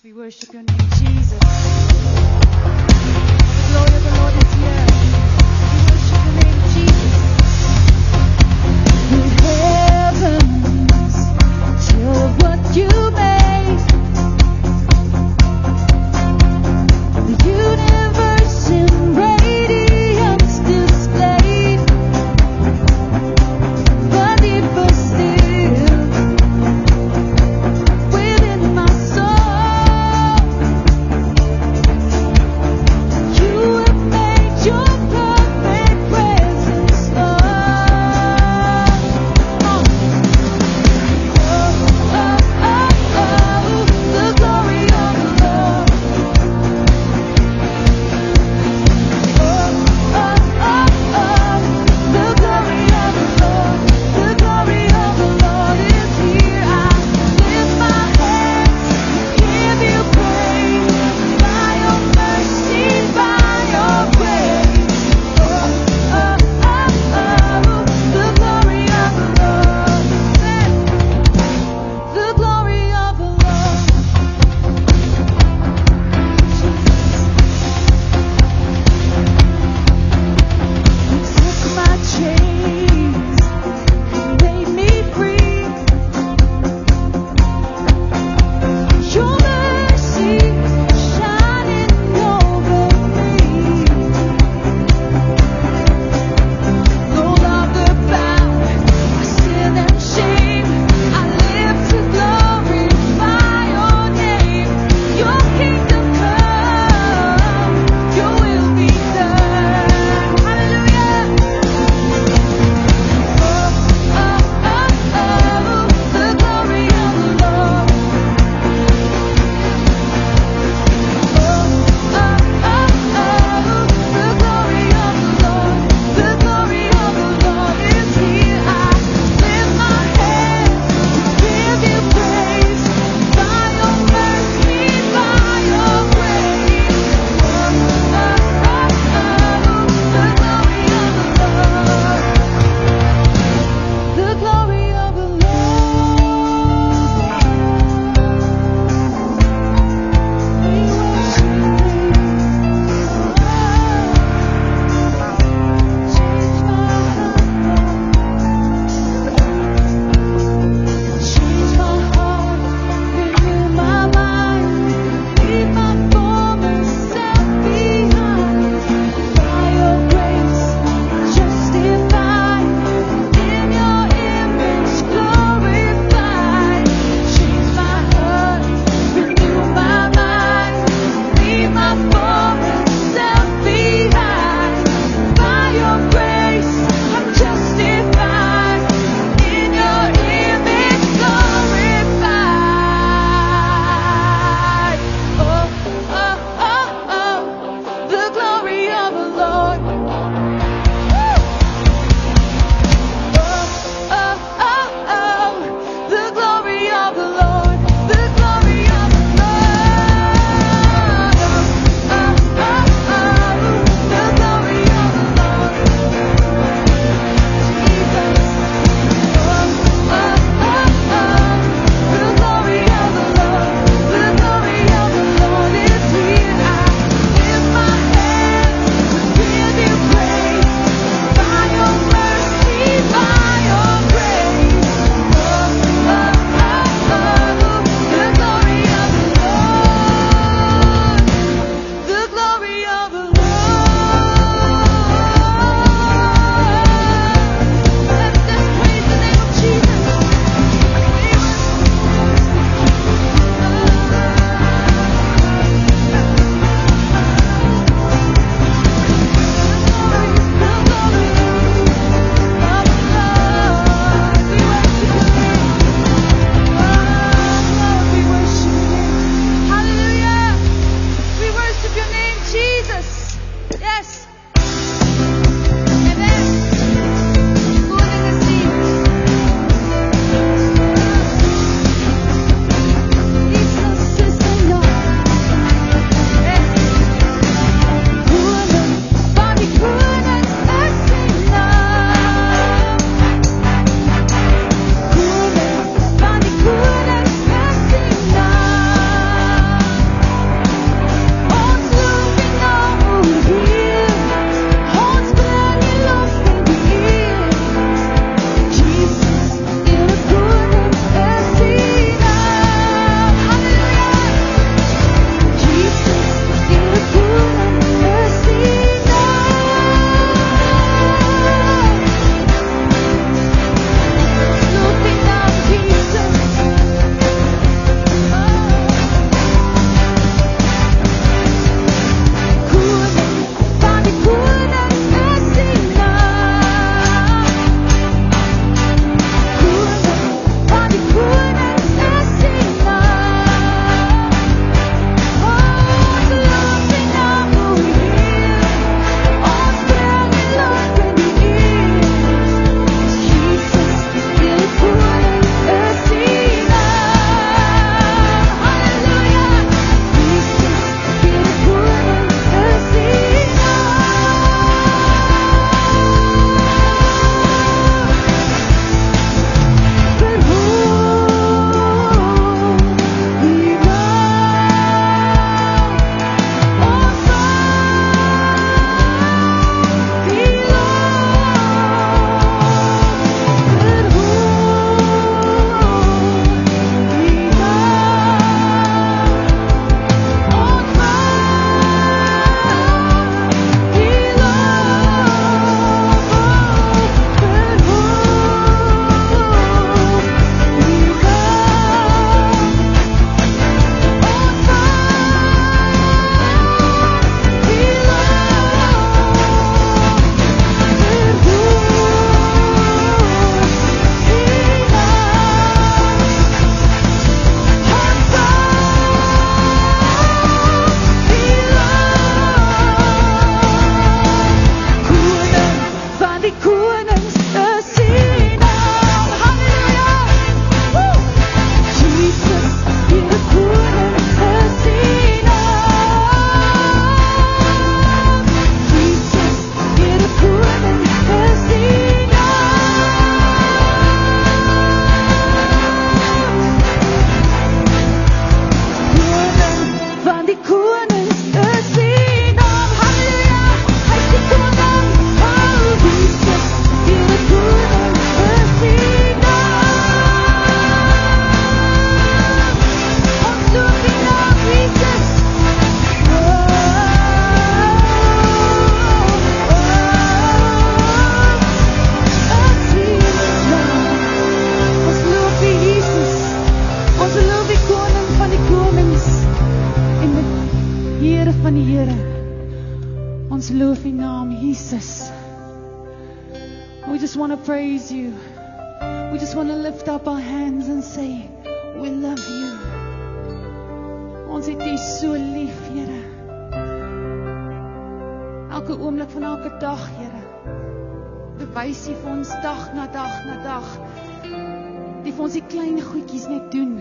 We worship your name, Jesus. The glory of the Lord is here. We worship your name, Jesus. The heavens tell of what you made. The universe in radiance displayed. But deeper still, within my soul, van die Here. Ons loof U naam, Jesus. We just want to praise You. We just want to lift up our hands and say, we love You. Ons het U so lief, Here. Elke oomblik van elke dag, Here. Bewys U vir ons dag na dag na dag. Die vir ons die klein goedjies net doen.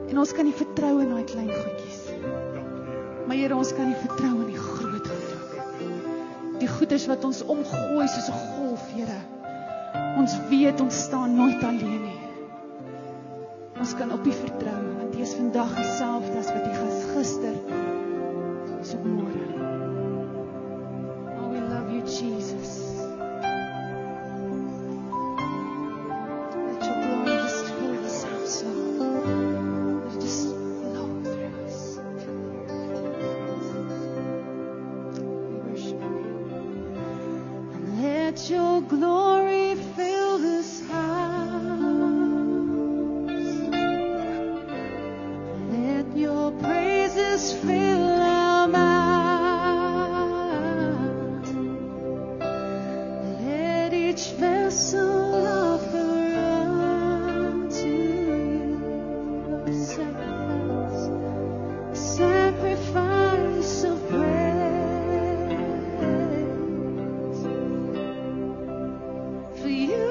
En ons kan nie vertrou in daai klein goedjies. Maar Here, ons kan nie vertrou in die groot goed. Die goeders wat ons omgooi soos 'n golf, Here. Ons weet ons staan nooit alleen nie. Ons kan op U vertrou, want U is vandag dieselfde as wat U gister is op môre. Oh, we love You, Jesus. Let Your glory just fill this house, Lord. Let it just flow through us. We worship You. And let Your glory fill this house. Let Your praises fill our mouth. Let each vessel offer unto You a sacrifice of praise. For You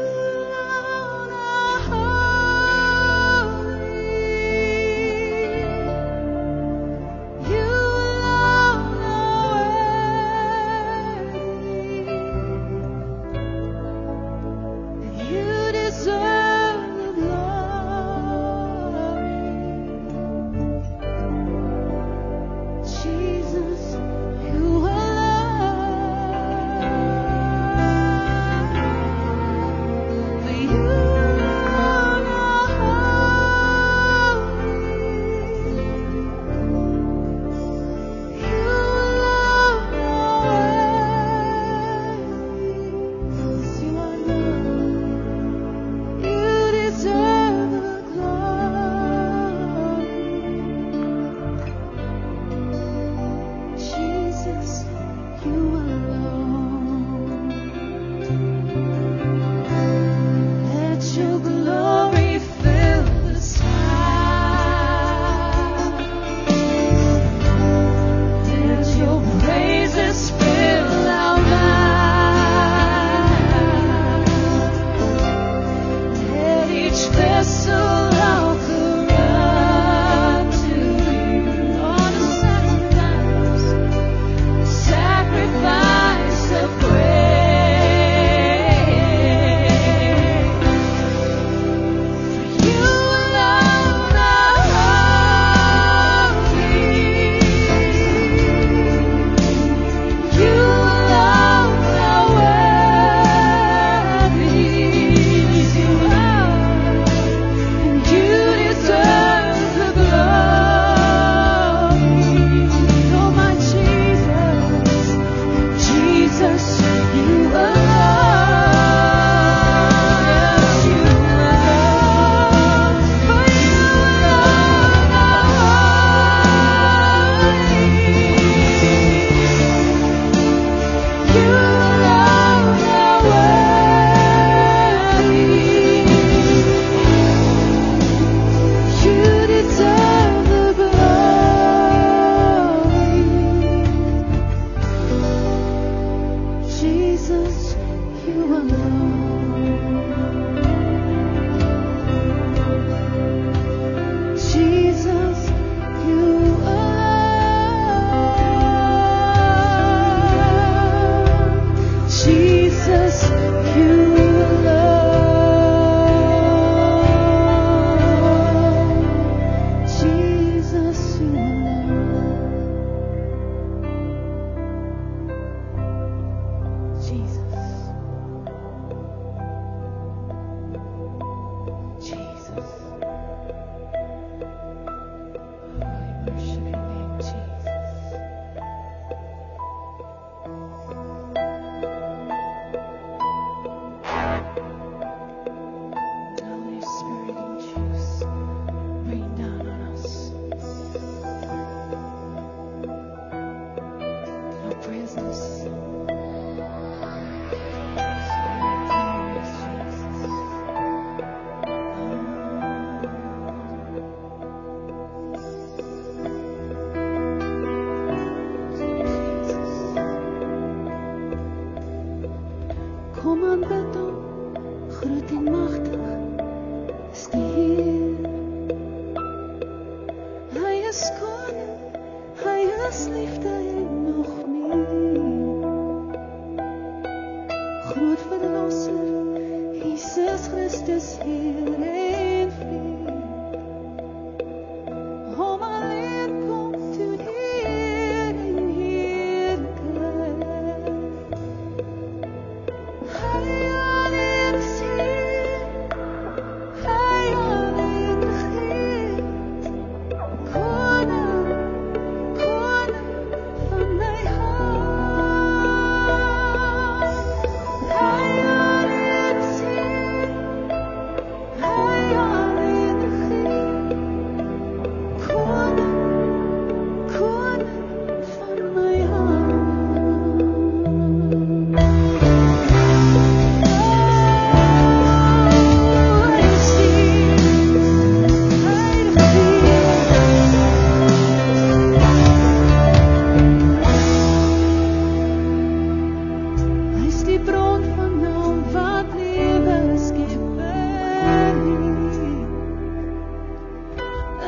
alone are holy. You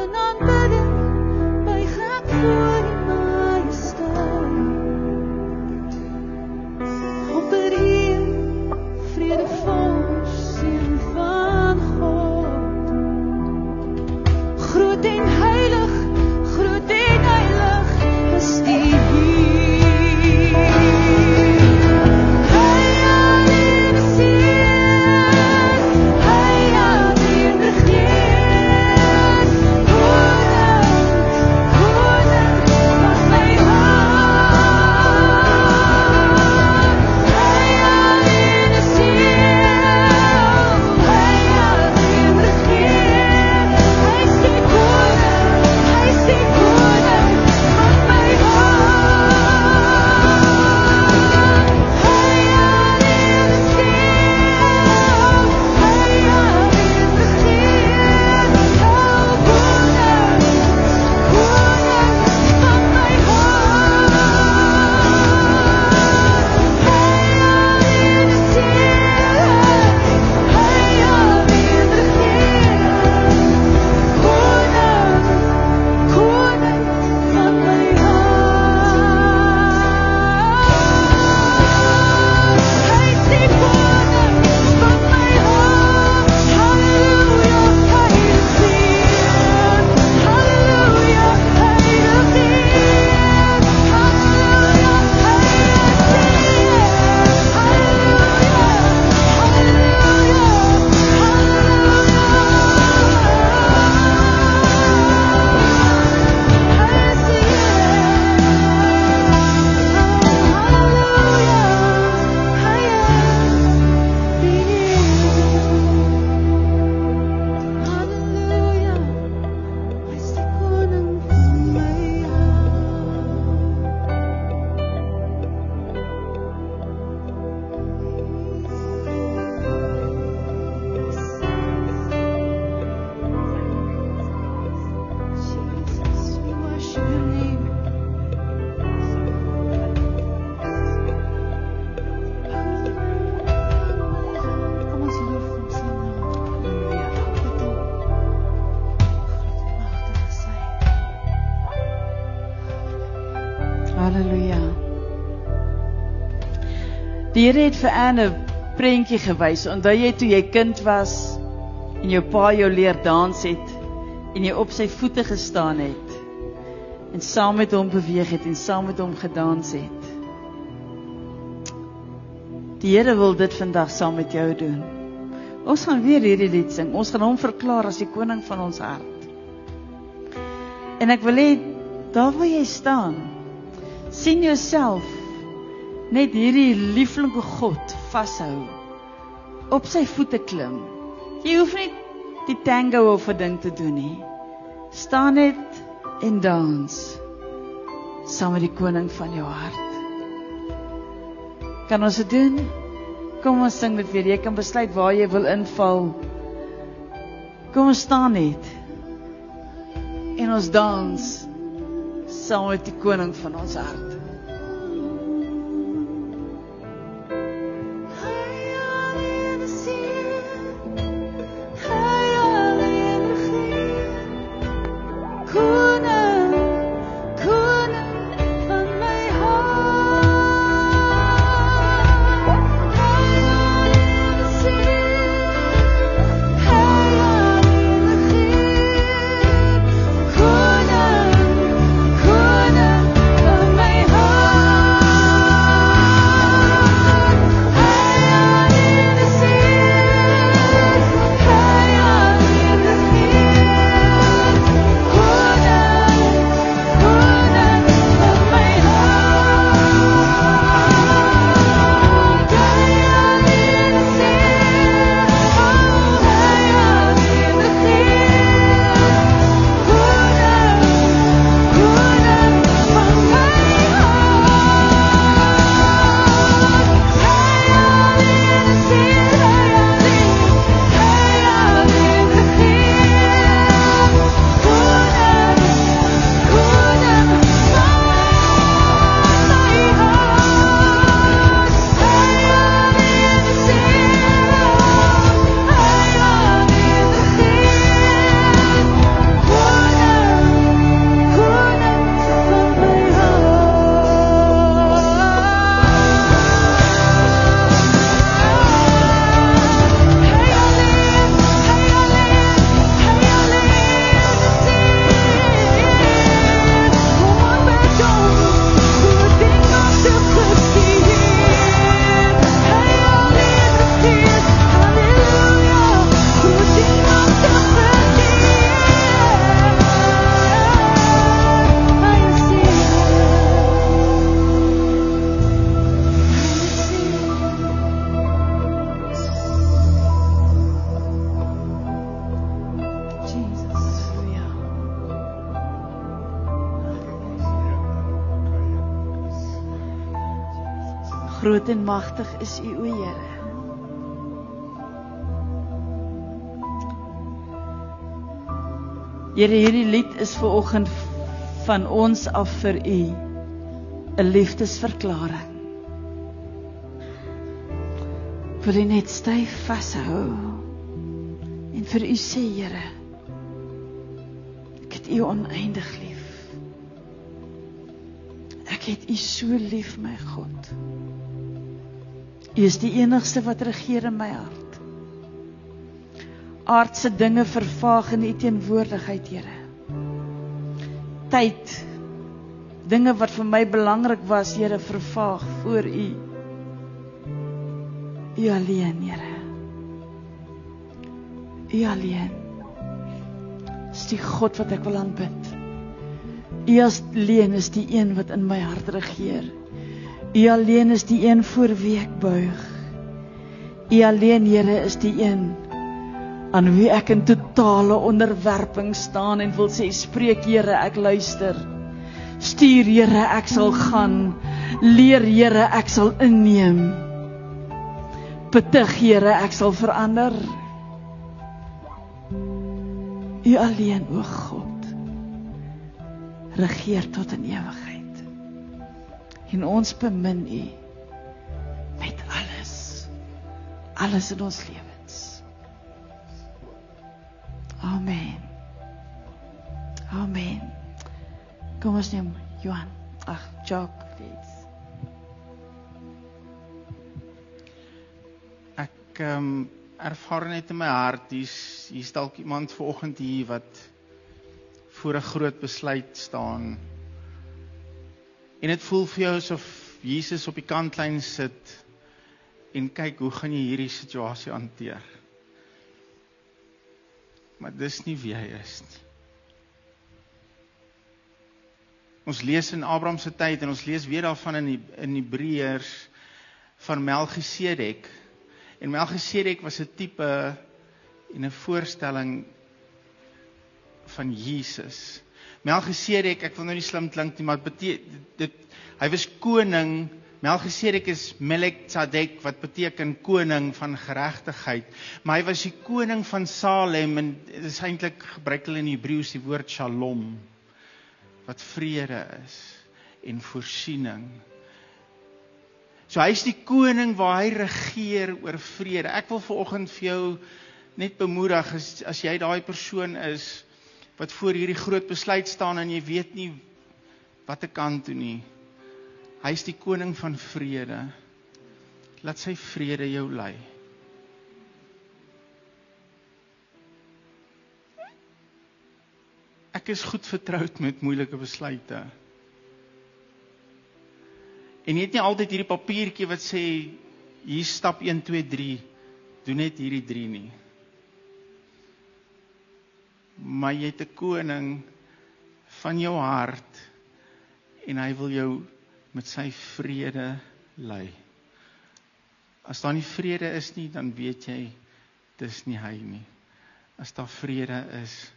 in aanbidding, buig ek voor die majesteit. Opperheer, vredevol, Seun van God. Groot en heilig is die Heer. Hy alleen is Heer, hy alleen regeer. Koning van my hart. Hy alleen is Heer, hy alleen regeer. Hy is die koning van my Halleluja. Die Here het vir Anne 'n prentjie gewys. Onthou jy toe jy kind was en jou pa jou leer dans het en jy op sy voete gestaan het en saam met hom beweeg het en saam met hom gedans het. Die Here wil dit vandag saam met jou doen. Ons gaan weer hierdie lied sing. Ons gaan hom verklaar as die koning van ons hart. En ek wil hê daar waar jy staan, sien jouself net hierdie lieflike God vashou, op sy voete klim. Jy hoef nie die tango of 'n ding te doen nie. Staan net en dans saam met die koning van jou hart. Kan ons dit doen? Kom ons sing dit weer. Jy kan besluit waar jy wil inval. Kom ons staan net en ons dans saam met die koning van ons hart. Koning van my hart. Groot en magtig is U, o Here. Here, hierdie lied is vanoggend van ons af vir U 'n liefdesverklaring. Ek wil U net styf vashou en vir U sê, Here, ek het U oneindig lief. Ek het U so lief, my God. U is die enigste wat regeer in my hart. Aardse dinge vervaag in U teenwoordigheid, Here. Tyd, dinge wat vir my belangrik was, Here, vervaag voor U. U alleen, Here. U alleen is die God wat ek wil aanbid. U alleen is die een wat in my hart regeer. U alleen is die een voor wie ek buig. U alleen, Here, is die een aan wie ek in totale onderwerping staan en wil sê, spreek, Here, ek luister. Stuur, Here, ek sal gaan. Leer, Here, ek sal inneem. Betuig, Here, ek sal verander. U alleen, o God, regeer tot in ewigheid. En ons bemin U met alles in ons lewens. Amen. Amen. Kom ons neem Johan. Jacques, please. Ek ervaar net in my hart, hier is dalk iemand vanoggend hier wat voor 'n groot besluit staan. En dit voel vir jou asof Jesus op die kantlyn sit en kyk, hoe gaan jy hierdie situasie hanteer? Maar dis nie wie hy is nie. Ons lees in Abraham se tyd en ons lees weer daarvan in Hebreërs van Melchisedek. En Melchisedek was 'n tipe en 'n voorstelling van Jesus. Melchisedek, ek wil nou nie slim klink nie, maar hy was koning. Melchisedek is Melek-Tzadek, wat beteken koning van geregtigheid. Maar hy was die koning van Salem, en dit is eintlik, gebruik hulle in Hebreëus die woord Shalom, wat vrede is en voorsiening. So hy is die koning waar hy regeer oor vrede. Ek wil vanoggend vir jou net bemoedig, as jy daai persoon is, wat voor hierdie groot besluit staan en jy weet nie wat 'n kant toe nie. Hy is die koning van vrede. Laat sy vrede jou lei. Ek is goed vertroud met moeilike besluite. En jy het nie altyd hierdie papiertjie wat sê, hier stap 1, 2, 3, doen net hierdie 3 nie. Maar jy het 'n koning van jou hart, en hy wil jou met sy vrede lei. As daar nie vrede is nie, dan weet jy, dis nie hy nie. As daar vrede is,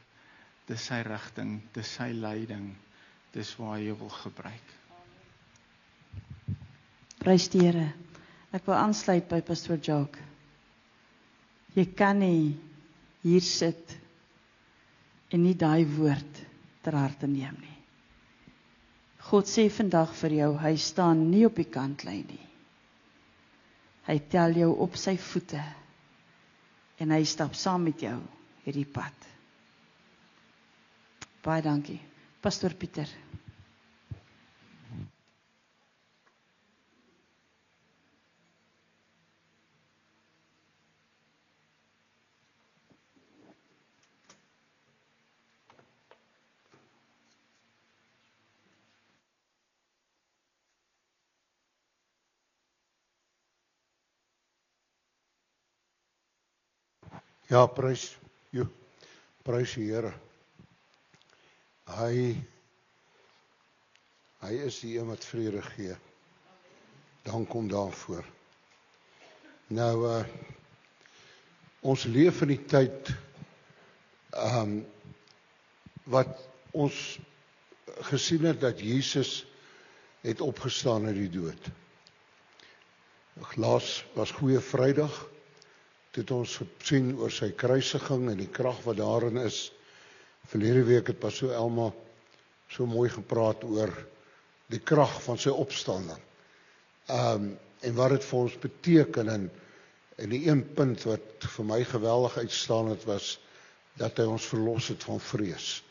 dis sy rigting, dis sy leiding, dis waar hy jou wil gebruik. Prys die Here. Ek wil aansluit by Pastor Jacques. Jy kan nie hier sit en nie daai woord ter harte neem nie. God sê vandag vir jou, hy staan nie op die kantlyn nie. Hy tel jou op sy voete en hy stap saam met jou hierdie pad. Baie dankie. Pastor Pieter. Ja, prys die Here. Hy is die een wat vrede gee. Dank hom daarvoor. Nou, ons leef in die tyd wat ons gesien het dat Jesus het opgestaan uit die dood. Laas was Goeie Vrydag, toe het ons gesien oor sy kruisiging en die krag wat daarin is. Verlede week het Pastor Elma so mooi gepraat oor die krag van sy opstanding. En wat dit vir ons beteken, en die een punt wat vir my geweldig uitstaan het, was dat hy ons verlos het van vrees.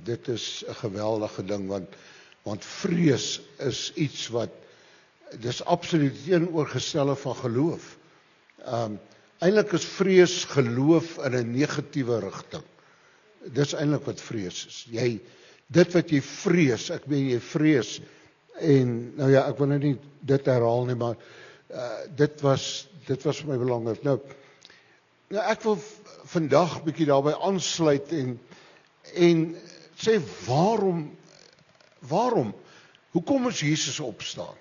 Dit is 'n geweldige ding, want vrees is iets wat, dis absoluut teenoorgestelde van geloof. Eintlik is vrees geloof in 'n negatiewe rigting. Dis eintlik wat vrees is. Dit wat jy vrees, ek meen jy vrees, en nou ja, ek wil nou nie dit herhaal nie, maar dit was vir my belangrik. Nou ek wil vandag bietjie daarby aansluit en sê waarom? Hoekom is Jesus opstaan?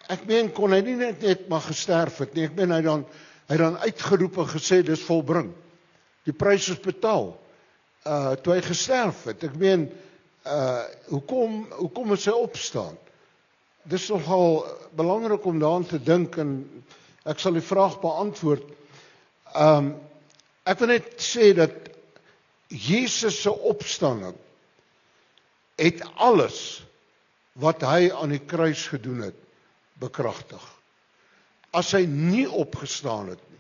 Ek meen, kon hy nie net maar gesterf het nie. Ek meen, hy dan uitgeroep en gesê, dis volbring. Die prys is betaal. Toe hy gesterf het. Ek meen, hoekom is hy opstaan? Dis nogal belangrik om daaraan te dink, en ek sal die vraag beantwoord. Ek wil net sê dat Jesus se opstanding het alles wat hy aan die kruis gedoen het, bekragtig. As hy nie opgestaan het nie,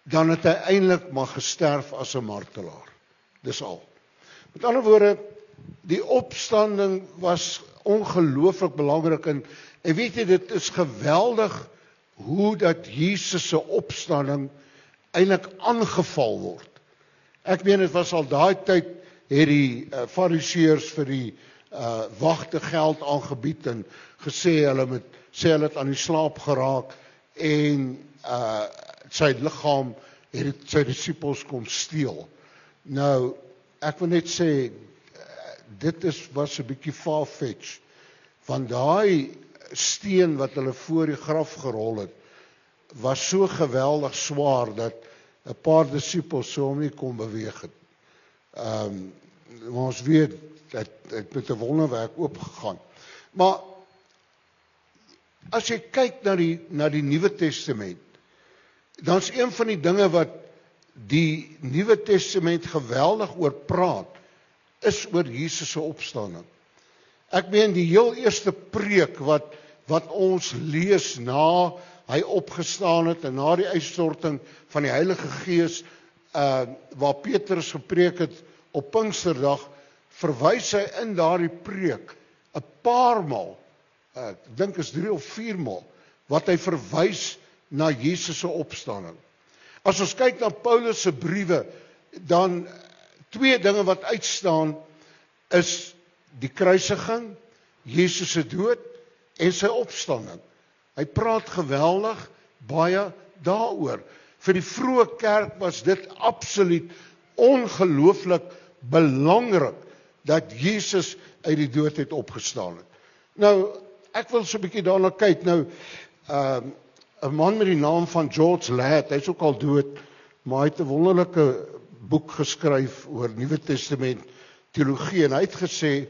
dan het hy eintlik maar gesterf as 'n martelaar. Dis al. Met ander woorde, die opstanding was ongelooflik belangrik, en weet jy, dit is geweldig hoe dat Jesus se opstanding eintlik aangeval word. Ek meen, dit was al daai tyd, het die fariseërs vir die wagte geld aangebied en gesê hulle het aan die slaap geraak, en sy liggaam het sy disippels kom steel. Nou, ek wil net sê, dit was 'n bietjie far-fetched, want daai steen wat hulle voor die graf gerol het, was so geweldig swaar dat 'n paar disippels so hom nie kon beweeg het. Ons weet dat het met 'n wonderwerk oopgegaan. Maar as jy kyk na die Nuwe Testament, dan is een van die dinge wat die Nuwe Testament geweldig oor praat, is oor Jesus se opstanding. Ek meen, die heel eerste preek wat ons lees na hy opgestaan het en na die uitstorting van die Heilige Gees, waar Petrus gepreek het op Pinksterdag, verwys hy in daardie preek 'n paar maal, ek dink is 3 of 4 maal, wat hy verwys na Jesus se opstanding. As ons kyk na Paulus se briewe, dan 2 dinge wat uitstaan is die kruisiging, Jesus se dood en sy opstanding. Hy praat geweldig baie daaroor. Vir die vroeë kerk was dit absoluut ongelooflik belangrik dat Jesus uit die dood het opgestaan het. Nou, ek wil so 'n bietjie daarna kyk. Nou, 'n man met die naam van George Ladd, hy's ook al dood, maar hy het 'n wonderlike boek geskryf oor Nuwe Testament teologie, en hy het gesê,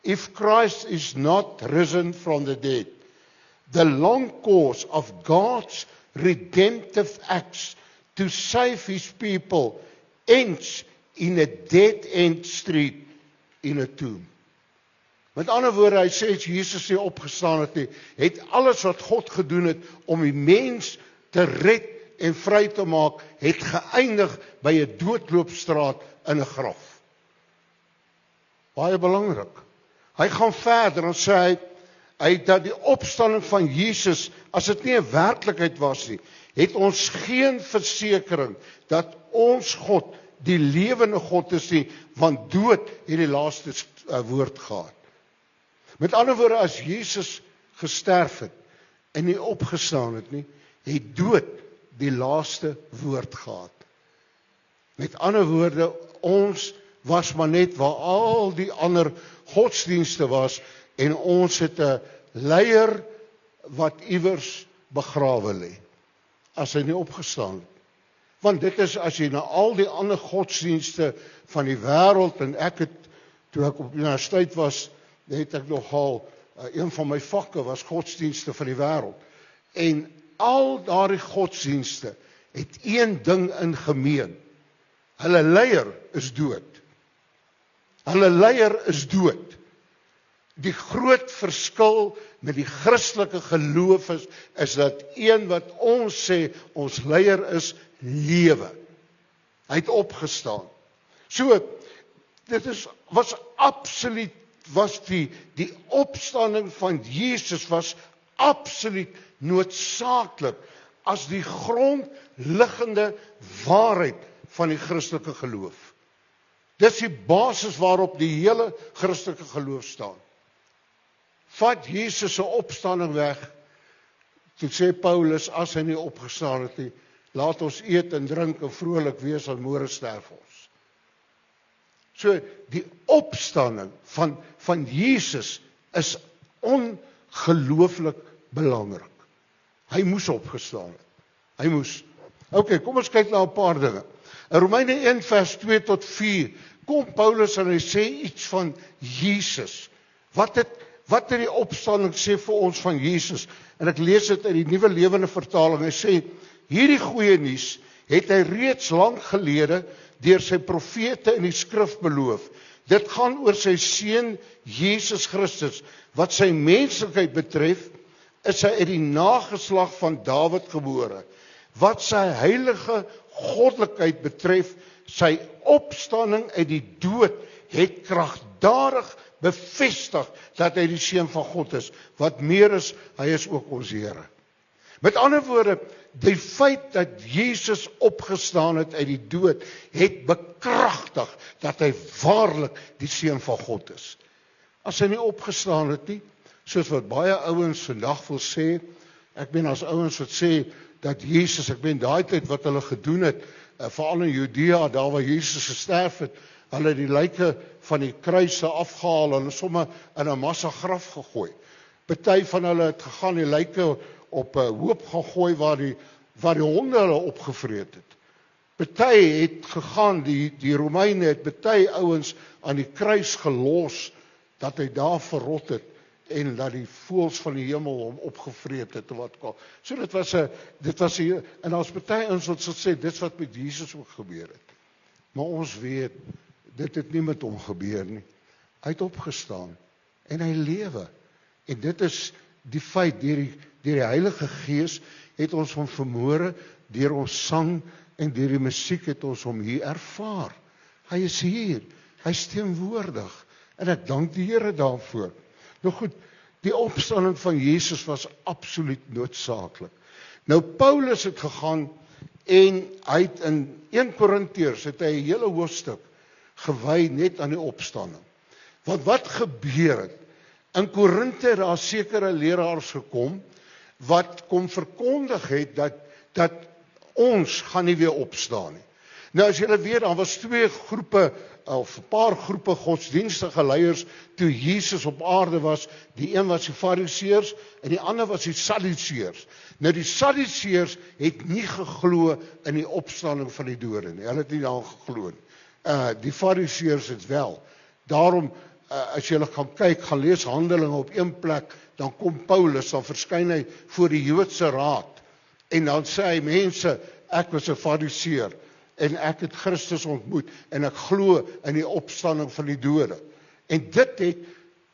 if Christ is not risen from the dead, the long course of God's redemptive acts to save his people ends in a dead-end street in a tomb. Met ander woorde, hy sê as Jesus nie opgestaan het nie, het alles wat God gedoen het om die mens te red en vry te maak, het geëindig by 'n doodloopstraat in 'n graf. Baie belangrik. Hy gaan verder en sê hy dat die opstanding van Jesus, as dit nie 'n werklikheid was nie, het ons geen versekering dat ons God die lewende God is nie, want dood het die laaste woord gehad. Met ander woorde, as Jesus gesterf het en nie opgestaan het nie, het dood die laaste woord gehad. Met ander woorde, ons was maar net waar al die ander godsdienste was, en ons het 'n leier wat iewers begrawe lê, as hy nie opgestaan het. Want dit is, as jy na al die ander godsdienste van die wêreld, en ek het, toe ek op universiteit was, het ek nogal een van my vakke was godsdienste van die wêreld. En al daardie godsdienste het een ding in gemeen. Hulle leier is dood. Hulle leier is dood. Die groot verskil met die Christelike geloof is dat een wat ons sê, ons leier is lewe. Hy het opgestaan. So, die opstanding van Jesus was absoluut noodsaaklik as die grondliggende waarheid van die Christelike geloof. Dis die basis waarop die hele Christelike geloof staan. Vat Jesus se opstanding weg, toe sê Paulus, as hy nie opgestaan het nie, laat ons eet en drink en vrolik wees, want môre sterf ons. So, die opstanding van Jesus is ongelooflik belangrik. Hy moes opgestaan het. Hy moes. Ok, kom ons kyk na 'n paar dinge. In Romeine 1 vers 2 tot 4, kom Paulus en hy sê iets van Jesus. Wat het die opstanding sê vir ons van Jesus? En ek lees dit uit die Nuwe Lewende Vertaling. Hy sê, hierdie goeie nuus het hy reeds lank gelede deur sy profete in die skrif beloof. Dit gaan oor sy seun Jesus Christus. Wat sy menslikheid betref, is hy uit die nageslag van Dawid gebore. Wat sy heilige goddelikheid betref, sy opstanding uit die dood het kragtadig bevestig dat hy die seun van God is. Wat meer is, hy is ook ons Here. Met ander woorde, die feit dat Jesus opgestaan het uit die dood, het bekragtig dat hy waarlik die seun van God is. As hy nie opgestaan het nie, soos wat baie ouens vandag wil sê, ek ben as ouens wat sê, dat Jesus, ek ben daai tyd wat hulle gedoen het, veral in Judea, daar waar Jesus gesterf het, hulle die lyke van die kruise afgehaal, hulle somme in 'n massa graf gegooi. Party van hulle het gegaan die lyke op 'n hoop gegooi waar die honde hulle opgevreet het. Party het gegaan, die Romeine het party ouens aan die kruis gelos, dat hy daar verrot het, en dat die voëls van die hemel hom opgevreet het, wat kan. So dit was en daar's party ouens wat sê, dit wat met Jesus ook gebeur het. Maar ons weet, dit het nie met hom gebeur nie. Hy het opgestaan, en hy lewe. En dit is die feit, deur die Heilige Gees, het ons hom vanmôre, deur ons sang, en deur die musiek het ons hom hier ervaar. Hy is hier, hy is teenwoordig, en ek dank die Here daarvoor. Nou goed, die opstanding van Jesus was absoluut noodsaaklik. Nou Paulus het gegaan, en hy het in 1 Korintiërs, het hy 'n hele hoofstuk gewy net aan die opstanding. Want wat gebeur het? In Korinthe het daar sekere leraars gekom, wat kom verkondig het, dat ons gaan nie weer opstaan nie. Nou as julle weet, daar was 2 groepe, of 'n paar groepe godsdienstige leiers, toe Jesus op aarde was. Die een was die Fariseërs, en die ander was die Sadduseërs. Nou die Sadduseërs het nie geglo in die opstanding van die dode nie. Hulle het nie daarin geglo nie. Die Fariseërs het wel. Daarom, as julle gaan kyk, gaan lees Handelinge op 1 plek, dan kom Paulus, dan verskyn hy voor die Joodse raad, en dan sê hy, mense, ek was 'n Fariseër, en ek het Christus ontmoet, en ek glo in die opstanding van die dode. En dit het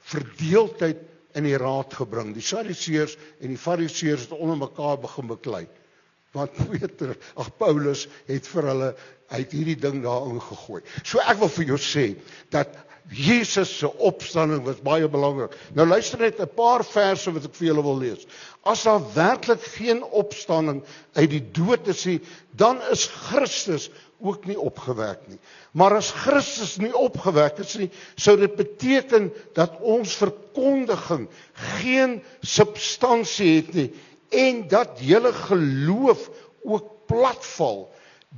verdeeldheid in die raad gebring. Die Sadduseërs en die Fariseërs het onder mekaar begin beklei. Want Paulus het vir hulle, hy het hierdie ding daarin gegooi. So ek wil vir jou sê, dat Jesus se opstanding was baie belangrik. Nou luister net 'n paar verse wat ek vir julle wil lees. As daar werklik geen opstanding uit die dood is nie, dan is Christus ook nie opgewek nie. Maar as Christus nie opgewek is nie, sou dit beteken dat ons verkondiging geen substansie het nie, en dat julle geloof ook platval.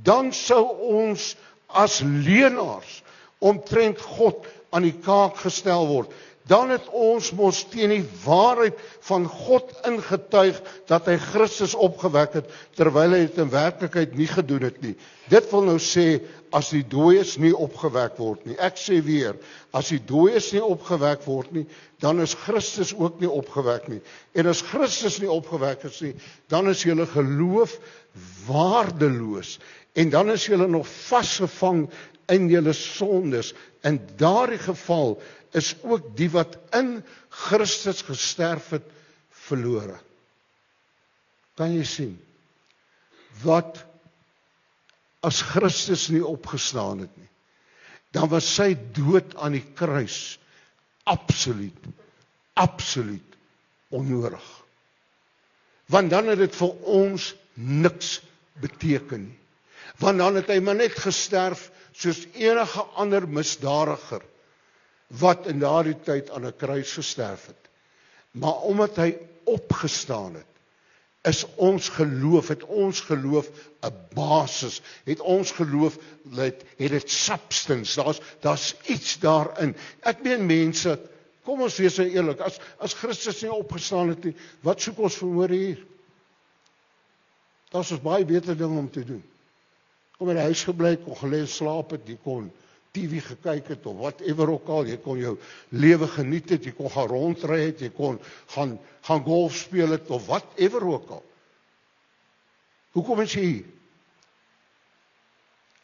Dan sou ons as leenaars omtrent God aan die kaak gestel word. dan het ons mos teen die waarheid van God ingetuig dat hy Christus opgewek het, terwyl hy dit in werklikheid nie gedoen het nie. Dit wil nou sê, as die dooies nie opgewek word nie. Ek sê weer, as die dooies nie opgewek word nie, dan is Christus ook nie opgewek nie. En as Christus nie opgewek is nie, dan is julle geloof waardeloos. En dan is julle nog vasgevang in julle sondes. In daardie geval is ook die wat in Christus gesterf het, verlore. Kan jy sien? Wat as Christus nie opgestaan het nie, dan was sy dood aan die kruis absoluut onnodig. Want dan het dit vir ons niks beteken nie. Want dan het hy maar net gesterf soos enige ander misdadiger wat in daardie tyd aan 'n kruis gesterf het. Maar omdat hy opgestaan het, is ons geloof, het ons geloof 'n basis, het ons geloof, het dit substance, daar's iets daarin. Ek meen mense, kom ons wees nou eerlik, as Christus nie opgestaan het nie, wat soek ons vanmôre hier? Daar's baie beter dinge om te doen. Kom in die huis gebly, kon gelê en slaap het, jy kon TV gekyk het, of whatever ook al, jy kon jou lewe geniet het, jy kon gaan rondry het, jy kon gaan golf speel het, of whatever ook al. Hoekom is jy hier?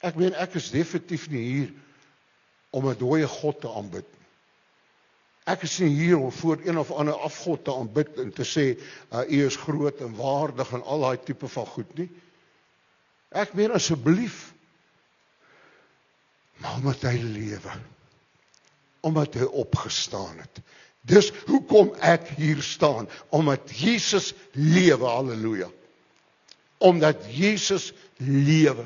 Ek meen, ek is definitief nie hier om 'n dooie God te aanbid. Ek is nie hier om voor een of ander afgod te aanbid en te sê, u is groot en waardig en al daai tipe van goed nie. Ek meen asseblief, maar omdat hy lewe, omdat hy opgestaan het. Dis hoekom ek hier staan, omdat Jesus lewe, halleluja. Omdat Jesus lewe.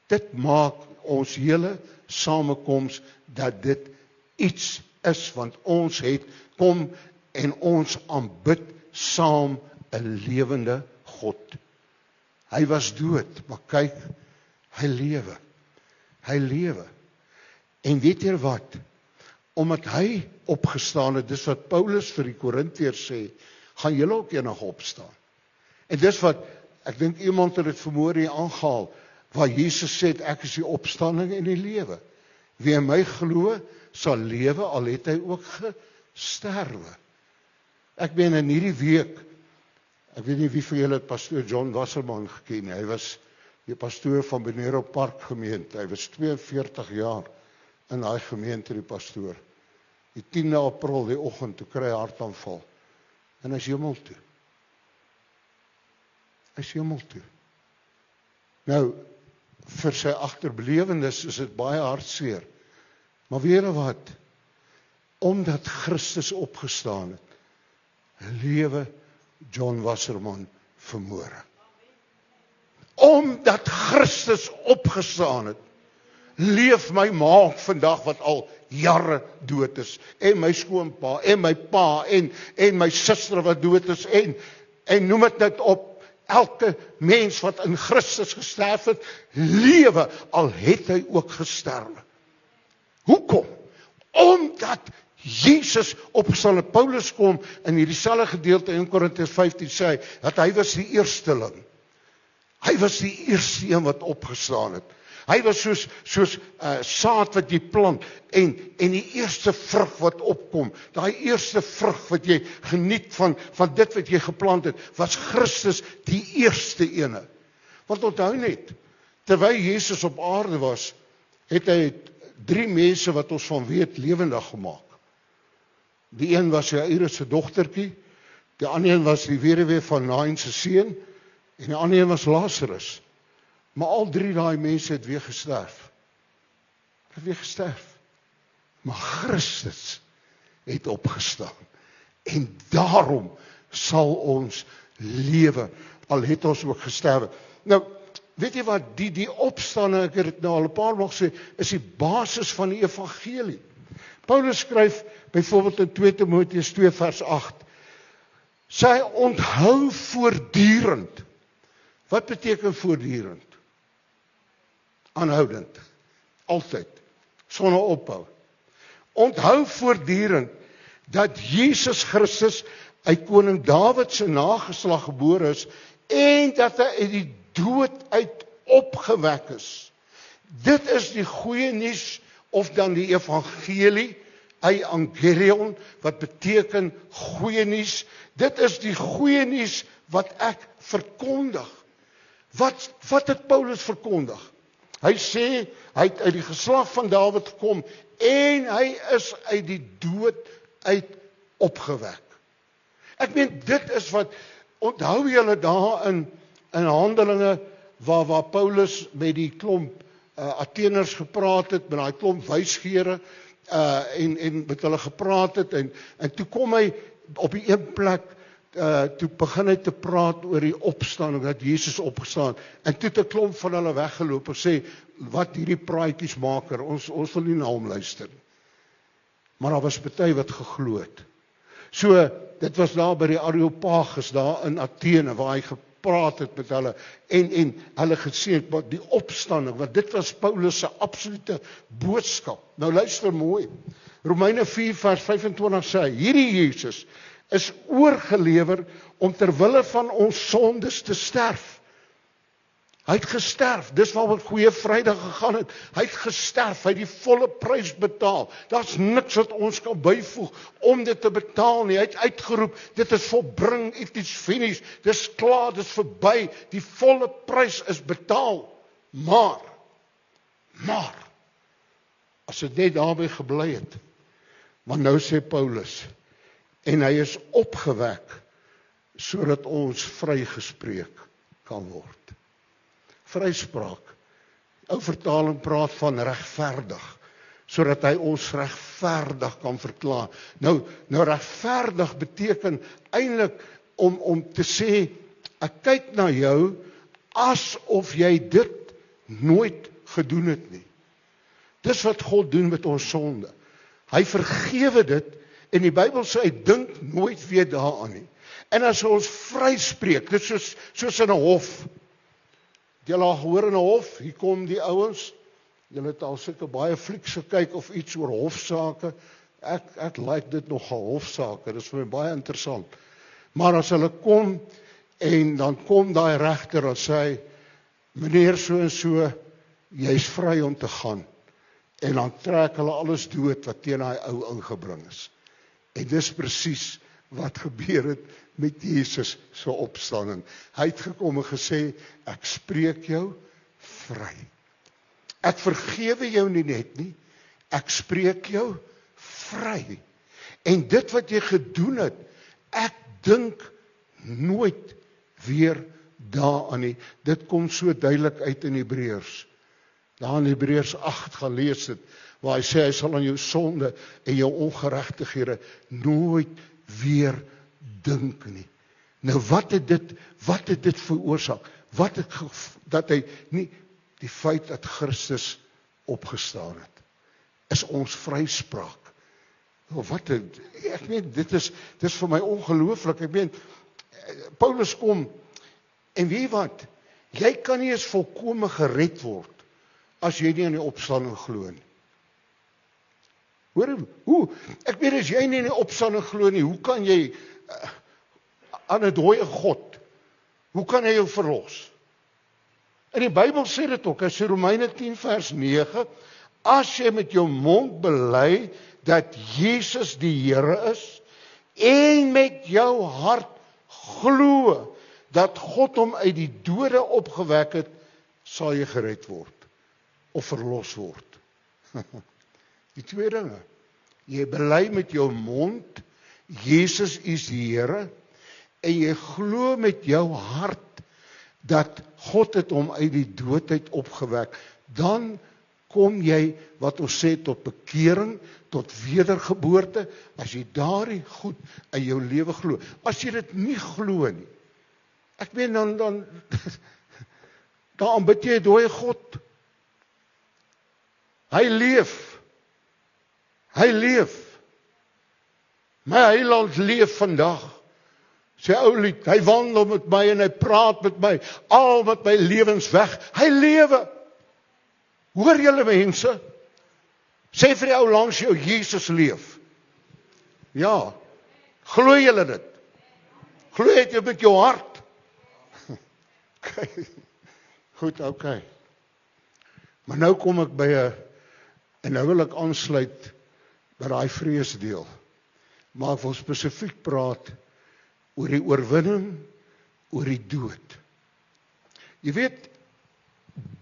Dit maak ons hele samekoms dat dit iets is, want ons het kom en ons aanbid saam 'n lewende God. Hy was dood, maar kyk, hy lewe. Hy lewe. En weet jy wat? Omdat hy opgestaan het, dis wat Paulus vir die Korintiërs sê, gaan julle ook eendag opstaan. En dis wat, ek dink iemand het dit vanmôre hier aangehaal, waar Jesus sê, ek is die opstanding en die lewe. Wie in my glo, sal lewe, al het hy ook gesterwe. Ek ben in hierdie week, ek weet nie wie van julle het pastoor John Wasserman geken, hy was die pastoor van Benero Park gemeente, hy was 42 jaar in daai gemeente, die pastoor. Die 10de April, die oggend, toe kry hy hartaanval, en hy is hemel toe. Hy is hemel toe. Nou, vir sy agterblewendes is dit baie hartseer, maar weet jy wat? Omdat Christus opgestaan het, lewe John Wasserman vanmôre. Omdat Christus opgestaan het, leef my ma vandag wat al jare dood is, en my skoonpa, en my pa, en my suster wat dood is, en noem dit net op, elke mens wat in Christus gesterf het, lewe, al het hy ook gesterwe. Hoekom? Omdat Jesus opgestaan het. Paulus kom in hierdie selfde gedeelte in Korintiërs 15 sê, dat hy was die eersteling. Hy was die eerste een wat opgestaan het. Hy was soos saad wat jy plant, en die eerste vrug wat opkom, daai eerste vrug wat jy geniet van dit wat jy geplant het, was Christus die eerste ene. Want onthou net, terwyl Jesus op aarde was, het hy 3 mense wat ons van weet lewendig gemaak. Die een was Jairus se dogtertjie, die ander een was die weduwee van Nain se seun, en die ander een was Lazarus. Maar al 3 daai mense het weer gesterf. Het weer gesterf. Maar Christus het opgestaan. En daarom sal ons lewe, al het ons ook gesterwe. Nou, weet jy wat, die opstanding, ek het dit nou al 'n paar maal gesê, is die basis van die evangelie. Paulus skryf byvoorbeeld in 2 Timoteus 2 vers 8, sy onthou voortdurend. Wat beteken voortdurend? Aanhoudend, altyd, sonder ophou. Onthou voortdurend dat Jesus Christus uit koning Dawid se nageslag gebore is en dat hy uit die dood uit opgewek is. Dit is die goeie nuus of dan die evangelie, Evangelion, wat beteken goeie nuus. Dit is die goeie nuus wat ek verkondig. Wat het Paulus verkondig? Hy sê, hy het uit die geslag van Dawid gekom en hy is uit die dood uit opgewek. Ek meen, dit is wat, onthou julle daar in Handelinge, waar Paulus met die klomp Atheners gepraat het, met die klomp wysgeere, en met hulle gepraat het, en toe kom hy op die een plek, toe begin hy te praat oor die opstanding, dat Jesus opgestaan, en toe het 'n klomp van hulle weggeloop en sê, wat hierdie praatjiesmaker, ons wil nie na hom luister. Maar daar was party wat geglo het. So, dit was daar by die Areopagus, daar in Athene, waar hy gepraat het met hulle, en hulle gesê het, wat die opstanding, want dit was Paulus se absolute boodskap. Nou luister mooi, Romeine 4 vers 25 sê, hierdie Jesus is oorgelewer om ter wille van ons sondes te sterf. Hy het gesterf, dis waaroor Goeie Vrydag gegaan het. Hy het gesterf, hy het die volle prys betaal. Daar's niks wat ons kan byvoeg om dit te betaal nie. Hy het uitgeroep, dit is volbring, it is finished, dis klaar, dis verby, die volle prys is betaal. Maar, as dit net daarby gebly het, want nou sê Paulus, en hy is opgewek, sodat ons vrygespreek kan word. Vryspraak. Ou vertaling praat van regverdig, sodat hy ons regverdig kan verklaar. Nou regverdig beteken eintlik om te sê, ek kyk na jou, asof jy dit nooit gedoen het nie. Dis wat God doen met ons sonde. Hy vergewe dit, en die Bybel sê, hy dink nooit weer daaraan nie. En as ons vryspreek, dit is soos in 'n hof. Julle al gehoor in 'n hof, hier kom die ouens, julle het al sulke baie flieks gekyk of iets oor hofsaake. Ek like dit nogal, hofsaake, dit is vir my baie interessant. Maar as hulle kom, en dan kom daai regter en sê, meneer so en so, jy's vry om te gaan. En dan trek hulle alles dood wat teen daai ou ingebring is. En dis presies wat gebeur het met Jesus se opstanding. Hy het gekom en gesê, ek spreek jou vry. Ek vergewe jou nie net nie, ek spreek jou vry. En dit wat jy gedoen het, ek dink nooit weer daaraan nie. Dit kom so duidelik uit in Hebreërs. Daar in Hebreërs 8 gaan lees het, waar hy sê, hy sal aan jou sonde en jou ongeregtighede nooit weer dink nie. Nou wat het dit veroorsaak? Dat hy nie, die feit dat Christus opgestaan het, is ons vryspraak. Ek meen, dit is vir my ongelooflik. Ek meen, Paulus kom, en weet wat, jy kan nie eens volkome gered word, as jy nie aan die opstanding glo nie. Hoor, hoe? Ek weet as jy nie in die opstanding glo nie, hoe kan jy aan 'n dooie God, hoe kan hy jou verlos? En die Bybel sê dit ook, as Romeine 10 vers 9, as jy met jou mond bely dat Jesus die Here is, en met jou hart glo dat God hom uit die dode opgewek het, sal jy gered word, of verlos word. Die twee dinge. Jy bely met jou mond, Jesus is die Here, en jy glo met jou hart, dat God het hom uit die dood uit opgewek, dan kom jy, wat ons sê, tot bekering, tot wedergeboorte, as jy daardie goed in jou lewe glo. As jy dit nie glo nie, ek meen dan aanbid jy 'n dooie God. Hy leef. My heiland leef vandag. Sy ou lied, hy wandel met my en hy praat met my, al wat my lewens weg. Hy lewe. Hoor julle mense? Sê vir die ou langs jou, Jesus leef. Ja. Glo julle dit? Glo jy met jou hart? Okay. Goed, okay. Maar nou kom ek by en nou wil ek aansluit by daai vreesdeel. Maar ek wil spesifiek praat oor die oorwinning, oor die dood. Jy weet,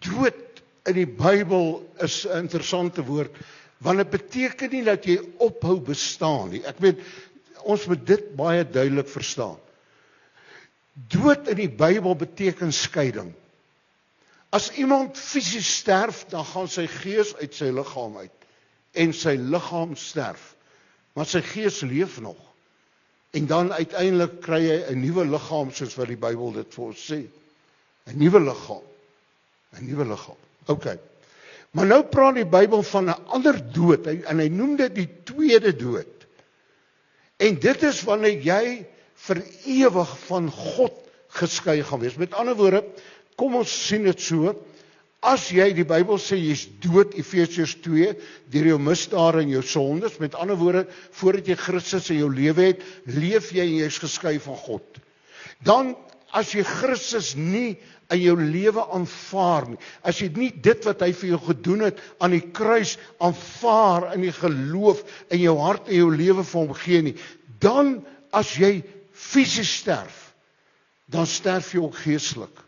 dood in die Bybel is 'n interessante woord, want dit beteken nie dat jy ophou bestaan nie. Ek weet, ons moet dit baie duidelik verstaan. Dood in die Bybel beteken skeiding. As iemand fisies sterf, dan gaan sy gees uit sy liggaam uit. En sy liggaam sterf. Maar sy gees leef nog. En dan uiteindelik kry hy 'n nuwe liggaam, soos wat die Bybel dit vir ons sê. 'n Nuwe liggaam. 'n Nuwe liggaam. Okay. Maar nou praat die Bybel van 'n ander dood, en hy noem dit die tweede dood. En dit is wanneer jy vir ewig van God geskei gaan wees. Met ander woorde, kom ons sien dit so, as jy, die Bybel sê, jy's dood, Efesiërs 2, deur jou misdade en jou sondes, met ander woorde, voordat jy Christus in jou lewe het, leef jy en jy's geskei van God. Dan, as jy Christus nie in jou lewe aanvaar nie, as jy nie dit wat hy vir jou gedoen het aan die kruis aanvaar in die geloof in jou hart en jou lewe vir hom gee nie, dan as jy fisies sterf, dan sterf jy ook geestelik.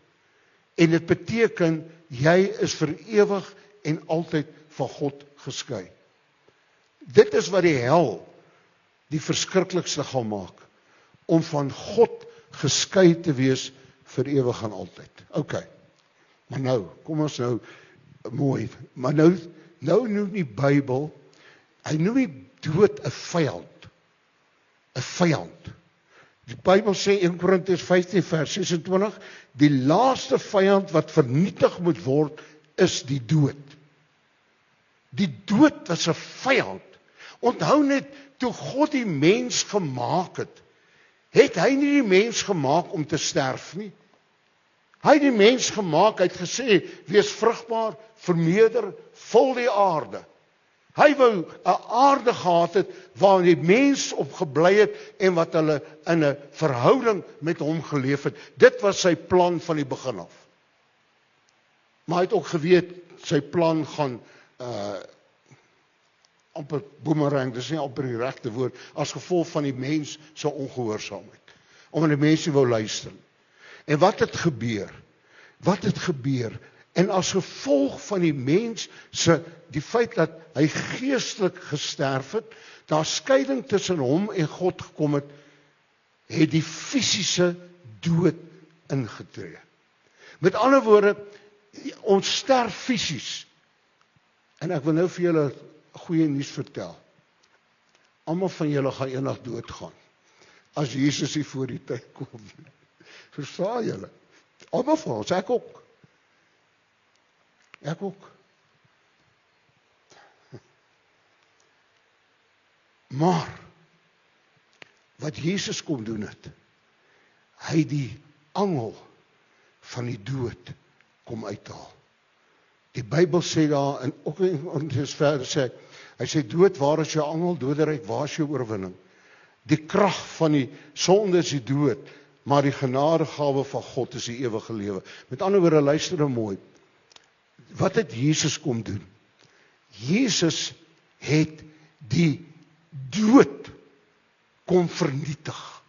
En dit beteken jy is vir ewig en altyd van God geskei. Dit is wat die hel die verskriklikste gaan maak, om van God geskei te wees vir ewig en altyd. Okay. Maar nou, kom ons nou mooi. Maar nou noem die Bybel, hy noem die dood 'n vyand. 'n Vyand. Die Bybel sê 1 Korintiërs 15 vers 26, die laaste vyand wat vernietig moet word, is die dood. Die dood was 'n vyand. Onthou net, toe God die mens gemaak het hy nie die mens gemaak om te sterf nie. Hy het die mens gemaak, hy het gesê, wees vrugbaar, vermeerder, vul die aarde. Hy wou 'n aarde gehad het waar die mens op gebly het en wat hulle in 'n verhouding met hom geleef het. Dit was sy plan van die begin af. Maar hy het ook geweet, sy plan gaan amper boomerang, dis nie amper die regte woord, as gevolg van die mens se ongehoorsaamheid. Omdat die mense wou luister. En wat het gebeur? Wat het gebeur? En as gevolg van die mens se, die feit dat hy geestelik gesterf het, daar skeiding tussen hom en God gekom het, het die fisiese dood ingetree. Met ander woorde, ons sterf fisies. En ek wil nou vir julle goeie nuus vertel. Almal van julle gaan eendag doodgaan, as Jesus hier voor die tyd kom. Verstaan julle? Almal van ons, ek ook. Ek ook. Maar, wat Jesus kom doen het, hy die angel van die dood kom uithaal. Die Bybel sê daar, en ook in die verder sê, hy sê, dood, waar is jou angel, doderyk, waar is jou oorwinning? Die krag van die sonde is die dood, maar die genadegawe van God is die ewige lewe. Met ander woorde, luister nou mooi. Wat het Jesus kom doen? Jesus het die dood kom vernietig.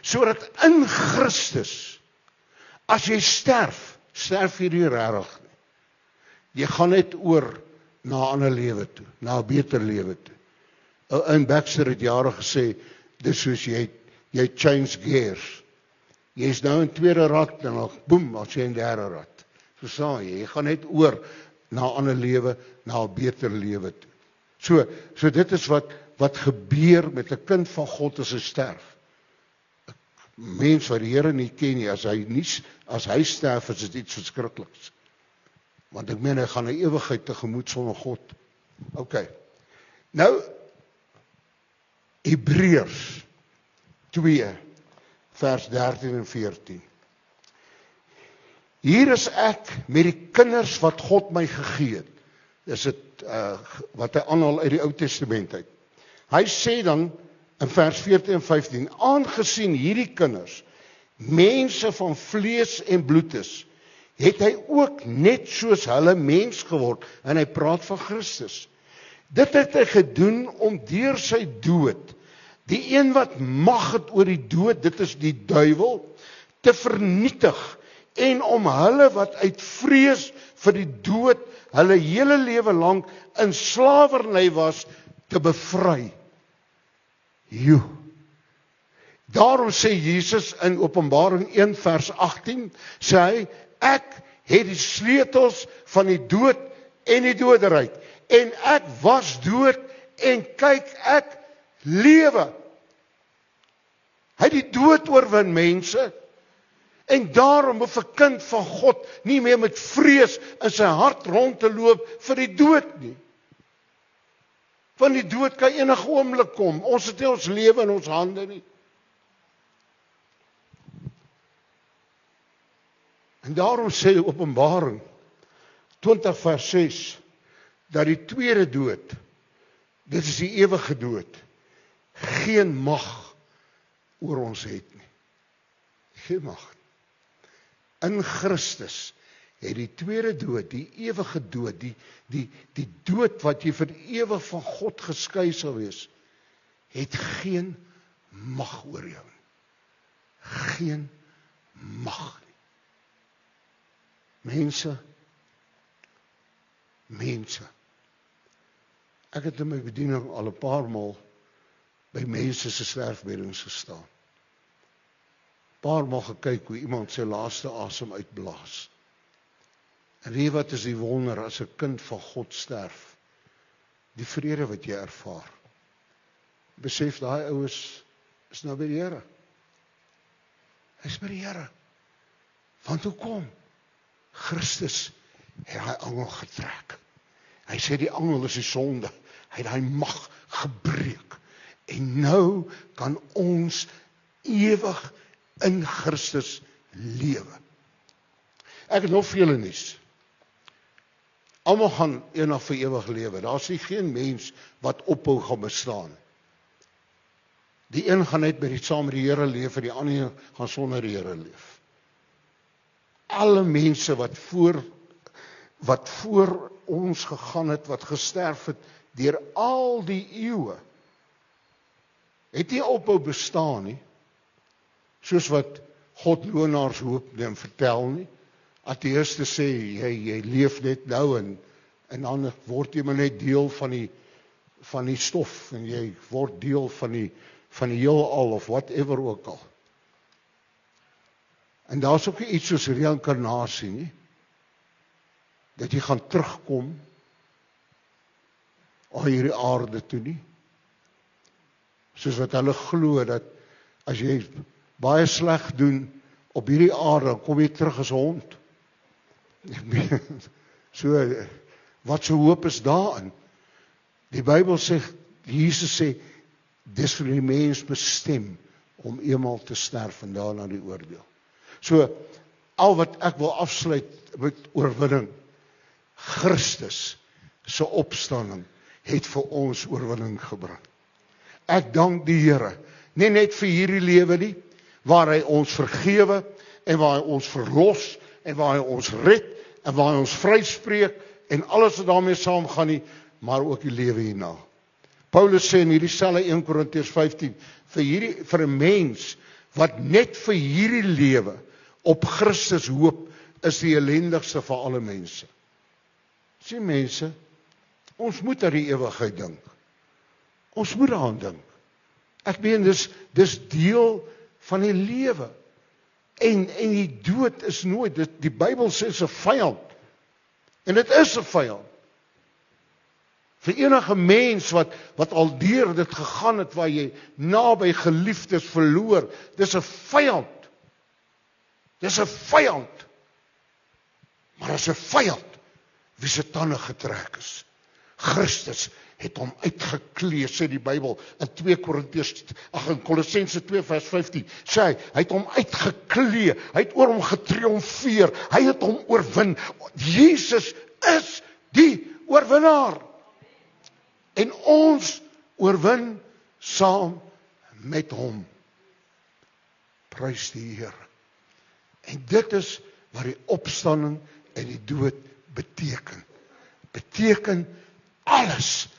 Sodat in Christus, as jy sterf jy nie regtig nie. Jy gaan net oor na 'n ander lewe toe, na 'n beter lewe toe. In Baxter het jare gesê, dis soos jy change gears. Jy is nou in tweede rad, en dan boem, as jy in derde rad. Verstaan jy gaan net oor na 'n ander lewe, na 'n beter lewe toe. So dit is wat gebeur met 'n kind van God as hy sterf. 'n Mens wat die Here nie ken nie, as hy sterf, is dit iets verskrikliks. Want ek meen, hy gaan 'n ewigheid tegemoet sonder God. Okay. Nou, Hebreërs 2, vers 13 en 14. Hier is ek met die kinders wat God my gegee het. Dis dit wat hy aanhaal uit die Ou Testament uit. Hy sê dan in vers 14 en 15, aangesien hierdie kinders mense van vlees en bloed is, het hy ook net soos hulle mens geword, en hy praat van Christus. Dit het hy gedoen om deur sy dood, die een wat mag het oor die dood, dit is die duiwel, te vernietig, en om hulle wat uit vrees vir die dood, hulle hele lewe lang in slawerny was, te bevry. Daarom sê Jesus in Openbaring 1 vers 18, sê hy, ek het die sleutels van die dood en die doderyk, en ek was dood, en kyk, ek lewe. Hy het die dood oorwin, mense, en daarom hoef 'n kind van God nie meer met vrees in sy hart rond te loop vir die dood nie. Want die dood kan enige oomblik kom. Ons het nie ons lewe in ons hande nie. En daarom sê Openbaring 20 vers 6, dat die tweede dood, dit is die ewige dood, geen mag oor ons het nie. Geen mag. In Christus het die tweede dood, die ewige dood, die dood wat jy vir ewig van God geskei sal wees, het geen mag oor jou nie. Geen mag nie. Mense. Ek het in my bediening al 'n paar maal by mense se sterfbeddens gestaan. Paar maal gekyk hoe iemand sy laaste asem uitblaas. En weet wat is die wonder as 'n kind van God sterf? Die vrede wat jy ervaar. Besef daai oues is nou by die Here. Hy is by die Here. Want hoekom? Christus het hy angel getrek. Hy sê die angel is die sonde. Hy het daai mag gebreek. En nou kan ons ewig in Christus lewe. Ek het nog vele nuus. Almal gaan eendag vir ewig lewe. Daar is geen mens wat ophou gaan bestaan. Die een gaan net saam met die Here leef en die ander gaan sonder die Here leef. Alle mense wat voor ons gegaan het, wat gesterf het deur al die eeue, het nie ophou bestaan nie. Soos wat God lonaars hoop en vertel nie. Ateïste sê jy leef net nou en dan word jy maar net deel van die stof en jy word deel van die heelal of whatever ook al. En daar's ook iets soos reïnkarnasie nie. Dat jy gaan terugkom op hierdie aarde toe nie. Soos wat hulle glo dat as jy baie sleg doen op hierdie aarde, kom jy terug as 'n hond. So, wat se hoop is daarin? Die Bybel sê, Jesus sê, dis vir die mens bestem om eenmaal te sterf en daarna die oordeel. So, al wat ek wil afsluit met oorwinning, Christus se opstanding het vir ons oorwinning gebring. Ek dank die Here, nie net vir hierdie lewe nie, waar hy ons vergewe, en waar hy ons verlos, en waar hy ons red, en waar hy ons vryspreek, en alles wat daarmee saamgaan nie, maar ook die lewe hierna. Paulus sê in hierdie selfe 1 Korintiërs 15, vir 'n mens, wat net vir hierdie lewe, op Christus hoop, is die ellendigste van alle mense. Sien mense, ons moet aan die ewigheid dink. Ons moet daaraan dink. Ek meen, dis deel van die lewe. En die dood is nooit, die Bybel sê is 'n vyand. En dit is 'n vyand. Vir enige mens wat al deur dit gegaan het, waar jy naby geliefdes verloor, dis 'n vyand. Dis 'n vyand. Maar as 'n vyand, wie se tande getrek is. Christus het hom uitgeklee, sê die Bybel in in Kolossense 2 vers 15, sê hy het hom uitgeklee, hy het oor hom getriomfeer, hy het hom oorwin. Jesus is die oorwinnaar. En ons oorwin saam met hom. Prys die Here. En dit is wat die opstanding en die dood beteken. Beteken alles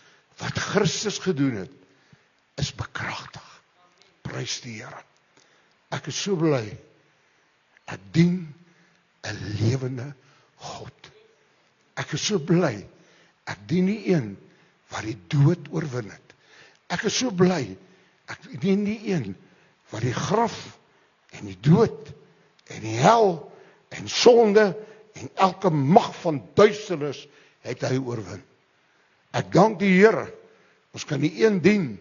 wat Christus gedoen het, is bekragtig. Prys die Here. Ek is so bly. Ek dien 'n lewende God. Ek is so bly. Ek dien die een wat die dood oorwin het. Ek is so bly. Ek dien die een wat die graf en die dood en die hel en sonde en elke mag van duisternis het hy oorwin. Ek dank die Here. Ons kan die een dien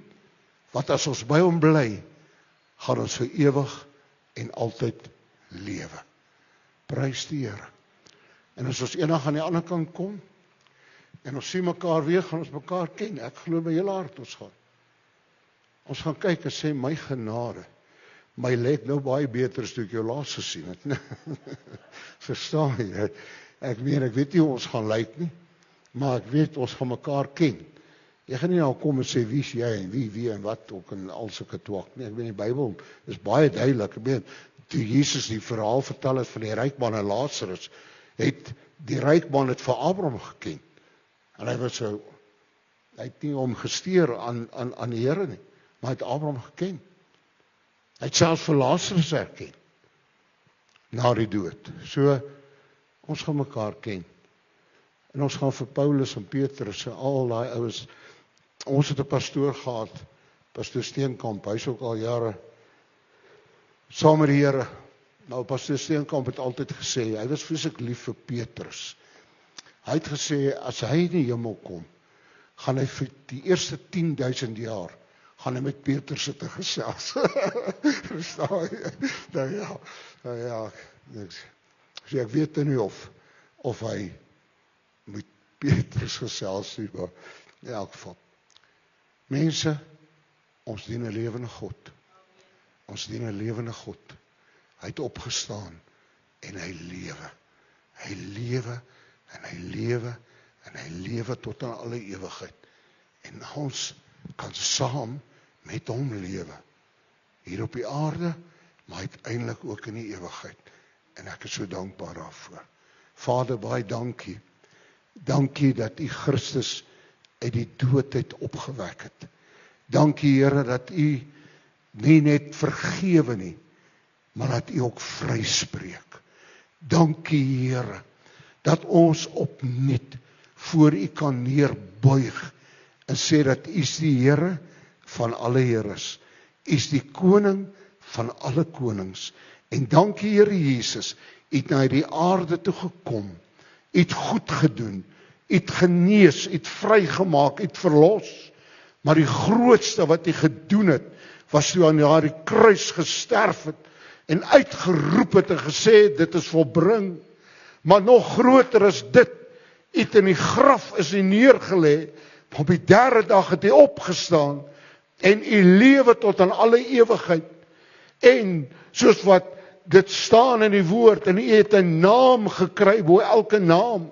wat as ons by hom bly, gaan ons vir ewig en altyd lewe. Prys die Here. En as ons eendag aan die ander kant kom en ons sien mekaar weer, gaan ons mekaar ken. Ek glo my hele hart ons gaan. Ons gaan kyk en sê my genade. My lyk nou baie beter as toe ek jou laas gesien het. Verstaan jy? Ek weet nie hoe ons gaan lyk nie, maar ek weet ons gaan mekaar ken. Jy gaan nie nou kom en sê wie is jy en wie en wat ook en al sulke twak nie. Ek weet die Bybel is baie duidelik. Ek weet toe Jesus die verhaal vertel het van die ryk man en Lazarus, het die ryk man het vir Abraham geken. En hy het nie hom gesteer aan die Here nie, maar hy het Abraham geken. Hy het selfs vir Lazarus herken na die dood. So ons gaan mekaar ken. En ons gaan vir Paulus en Petrus en al daai ouens. Ons het 'n pastoor gehad, pastoor Steenkamp. Hy's ook al jare saam met die Here. Nou pastoor Steenkamp het altyd gesê, hy was vreeslik lief vir Petrus. Hy het gesê as hy in die hemel kom, gaan hy vir die eerste 10.000 jaar gaan hy met Petrus sit gesels. Verstaan jy? Nou ja, so ek weet nie of hy met Petrus gesels nie, maar in elk geval. Mense, ons dien 'n lewende God. Ons dien 'n lewende God. Hy het opgestaan en hy lewe. Hy lewe en hy lewe en hy lewe tot aan alle ewigheid. En ons kan saam met hom lewe. Hier op die aarde, maar uiteindelik ook in die ewigheid. En ek is so dankbaar daarvoor. Vader, baie dankie. Dankie dat U Christus uit die dood het opgewek het. Dankie Here dat U nie net vergewe nie, maar dat U ook vryspreek. Dankie Here dat ons opnuut voor U kan neerbuig en sê dat U is die Here van alle Heres. U is die koning van alle konings. En dankie Here Jesus, U het na hierdie aarde toe gekom. U het goed gedoen. U het genees, U het vrygemaak, U het verlos. Maar die grootste wat U gedoen het, was toe aan die kruis gesterf het en uitgeroep het en gesê dit is volbring. Maar nog groter is dit, U het in die graf is U neergelê, maar op die 3de dag het U opgestaan en U lewe tot aan alle ewigheid. En soos wat dit staan in die woord, en U het 'n naam gekry bo elke naam,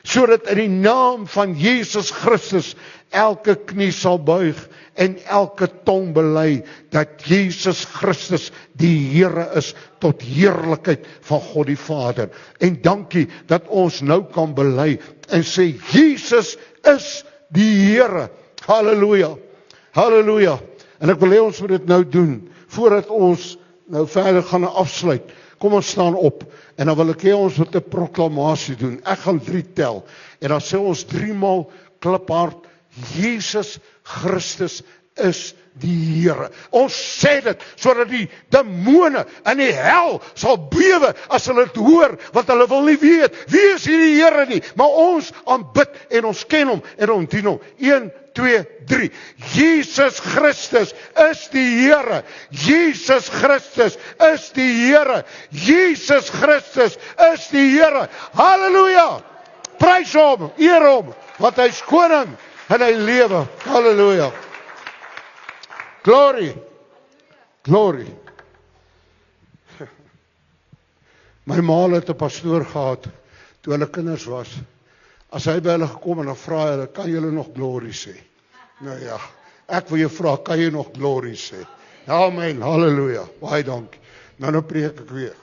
sodat in die naam van Jesus Christus elke knie sal buig en elke tong bely dat Jesus Christus die Here is tot heerlikheid van God die Vader. En dankie dat ons nou kan bely en sê Jesus is die Here. Halleluja. Halleluja. En ek wil hê ons moet dit nou doen voordat ons nou verder gaan afsluit. Kom ons staan op en dan wil ek hê ons moet 'n proklamasie doen. Ek gaan 3 tel en dan sê ons 3 maal kliphard Jesus Christus is die Here. Ons sê dit sodat die demone in die hel sal bewe as hulle dit hoor, want hulle wil nie weet wie is hierdie Here nie, maar ons aanbid en ons ken hom en ons dien hom. 1, 2, 3. Jesus Christus is die Here. Jesus Christus is die Here. Jesus Christus is die Here. Halleluja. Prys hom, eer hom, want hy is koning en hy lewe. Halleluja. Glory. Glory. My ma het 'n pastoor gehad toe hulle kinders was. As hy by hulle gekom en dan vra hulle, kan julle nog glory sê? Nou ja, ek wil jou vra, kan jy nog glory sê? Amen, halleluja. Baie dankie. Nou preek ek weer.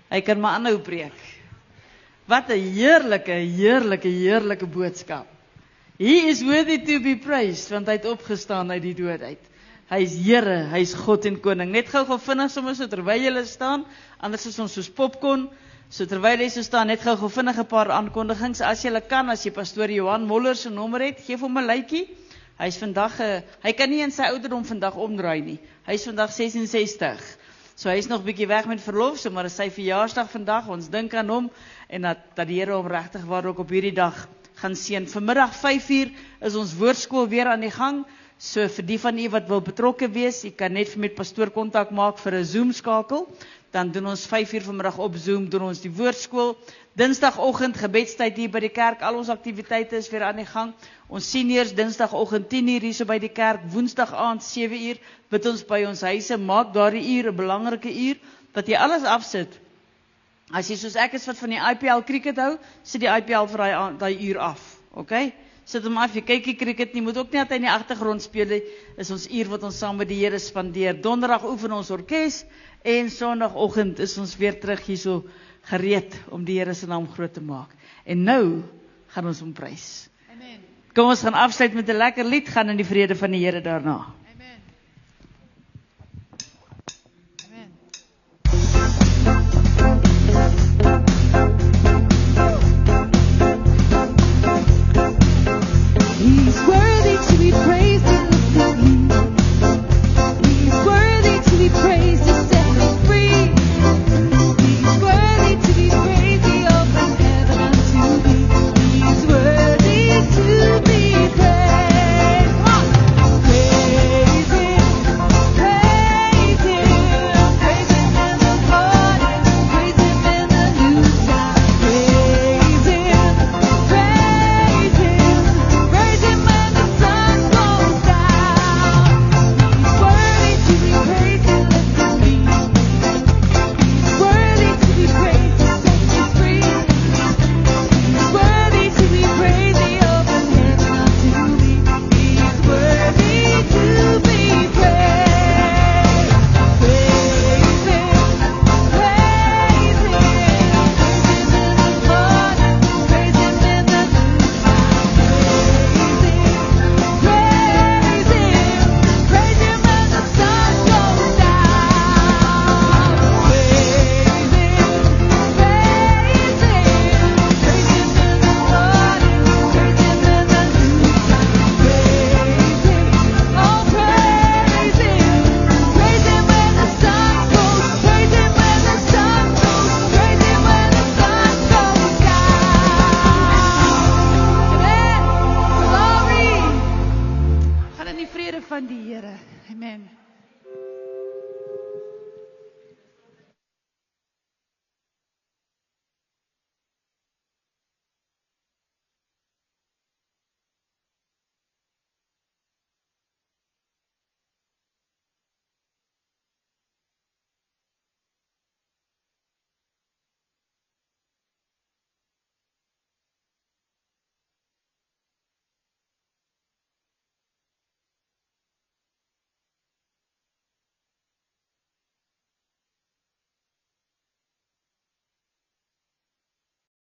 Hy kan maar aanhou preek. Wat 'n heerlike boodskap. He is worthy to be praised, want hy het opgestaan uit die dood uit. Hy is Here, hy is God en Koning. Net gou vinnig sommer so terwyl julle staan, anders is ons soos popcorn. So terwyl jy so staan, net gou vinnig 'n paar aankondigings. As jy kan, as jy pastoor Johan Moller se nommer het, gee hom 'n lytjie. Hy is vandag, hy kan nie in sy ouderdom vandag omdraai nie. Hy is vandag 66. So hy is nog bietjie weg met verlof, so maar is sy verjaarsdag vandag. Ons dink aan hom en dat die Here hom regtig waar ook op hierdie dag gaan seën. Vanmiddag 5:00 is ons woordskool weer aan die gang. So vir die van u wat wil betrokke wees, u kan net met pastoor kontak maak vir 'n Zoom skakel. Dan doen ons 5:00 vanmiddag op Zoom, doen ons die woordskool. Dinsdagoggend gebedstyd hier by die kerk, al ons aktiwiteite is weer aan die gang. Ons seniors dinsdagoggend 10:00 hier so by die kerk, woensdag aand 7:00 bid ons by ons huise. Maak daardie uur 'n belangrike uur, dat jy alles afsit. As jy soos ek is wat van die IPL cricket hou, sit die IPL vir daai uur af, okay? Sit hom af, jy kyk die cricket nie, moet ook nie altyd in die agtergrond speel nie, is ons uur wat ons saam met die Here spandeer. Donderdag oefen ons orkes, en sondagoggend is ons weer terug hierso gereed om die Here se naam groot te maak. En nou gaan ons hom prys. Amen. Kom ons gaan afsluit met 'n lekker lied, gaan in die vrede van die Here daarna. Amen. Amen. He's worthy to be praised and lifted up. He's worthy to be praised and set me free. He's worthy to be praised, he opened heaven unto me. He's worthy to be praised. Come on. Praise him, praise him, praise him in the morning, praise him in the noontime. Praise him, praise him, praise him when the sun goes down. He's worthy to be praised and lifted me. He's worthy to be praised and set me free. He's worthy to be praised, he opened heaven unto me. He's worthy to be praised. Praise him, praise him, praise him in the morning, praise him in the noontime. Praise him, praise him when the sun goes down. Praise him, praise him, praise him in the morning, praise him in the noontime. Praise him, oh praise him when the sun goes, praise him when the sun goes, praise him when the sun goes down. Amen. Glory. Gaan in die vrede van die Here. Amen.